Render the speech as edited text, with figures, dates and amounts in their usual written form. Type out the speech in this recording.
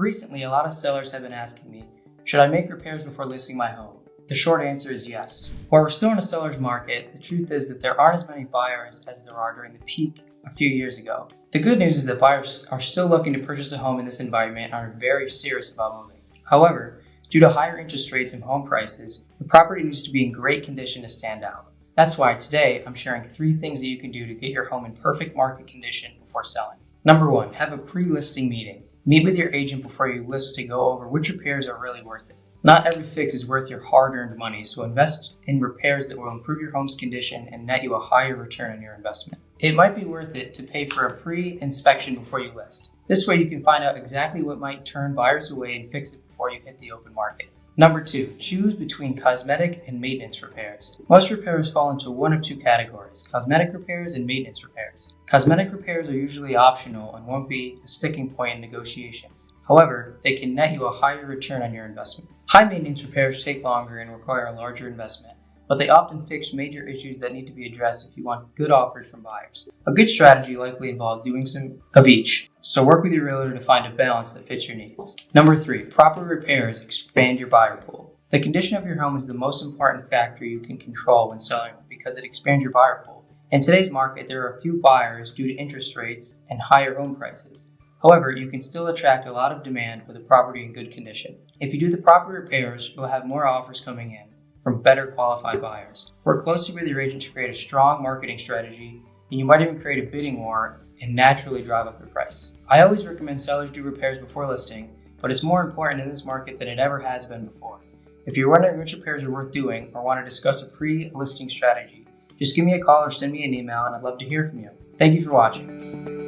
Recently, a lot of sellers have been asking me, should I make repairs before listing my home? The short answer is yes. While we're still in a seller's market, the truth is that there aren't as many buyers as there are during the peak a few years ago. The good news is that buyers are still looking to purchase a home in this environment and are very serious about moving. However, due to higher interest rates and home prices, the property needs to be in great condition to stand out. That's why today I'm sharing 3 things that you can do to get your home in perfect market condition before selling. Number 1, have a pre-listing meeting. Meet with your agent before you list to go over which repairs are really worth it. Not every fix is worth your hard-earned money, so invest in repairs that will improve your home's condition and net you a higher return on your investment. It might be worth it to pay for a pre-inspection before you list. This way you can find out exactly what might turn buyers away and fix it before you hit the open market. Number 2, choose between cosmetic and maintenance repairs. Most repairs fall into one of 2 categories, cosmetic repairs and maintenance repairs. Cosmetic repairs are usually optional and won't be a sticking point in negotiations. However, they can net you a higher return on your investment. High maintenance repairs take longer and require a larger investment, but they often fix major issues that need to be addressed if you want good offers from buyers. A good strategy likely involves doing some of each, so work with your realtor to find a balance that fits your needs. Number 3, proper repairs expand your buyer pool. The condition of your home is the most important factor you can control when selling because it expands your buyer pool. In today's market, there are a few buyers due to interest rates and higher home prices. However, you can still attract a lot of demand with a property in good condition. If you do the proper repairs, you'll have more offers coming in from better qualified buyers. Work closely with your agent to create a strong marketing strategy, and you might even create a bidding war and naturally drive up your price. I always recommend sellers do repairs before listing, but it's more important in this market than it ever has been before. If you're wondering which repairs are worth doing or want to discuss a pre-listing strategy, just give me a call or send me an email and I'd love to hear from you. Thank you for watching.